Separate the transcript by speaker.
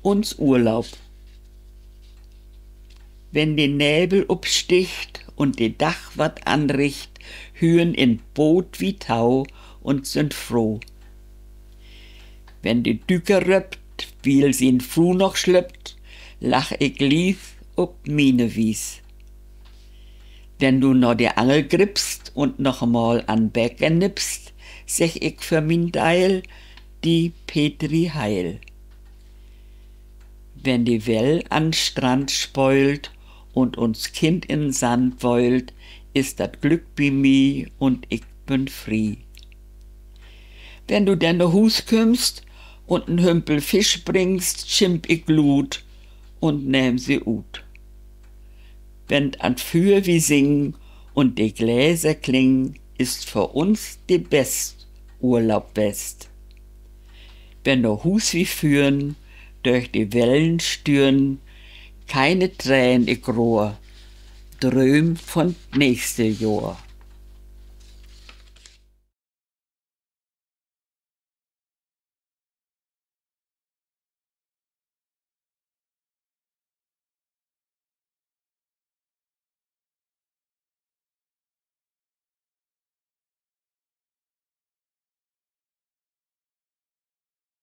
Speaker 1: uns Urlaub. Wenn die Nebel upsticht und die Dach wat anricht, hüren in Boot wie Tau und sind froh. Wenn die Düker röppt, weil sie in Fruh noch schlöppt, lach ich lief ob mine Wies. Wenn du noch die Angel grippst und noch einmal an Bäcker nippst, sech ich für min Deil die Petri heil. Wenn die Well an Strand speult und uns Kind in Sand beult, ist dat Glück bi mi und ich bin frei. Wenn du denn de Hus kümmst und n Hümpel Fisch bringst, schimp ich Glut und nähm sie ut. Wenn an Für wie singen und die Gläser klingen, ist für uns die best Urlaub best. Wenn der Hus wie führen, durch die Wellen stüren, keine Tränen ich rohr, dröm von nächste Jahr.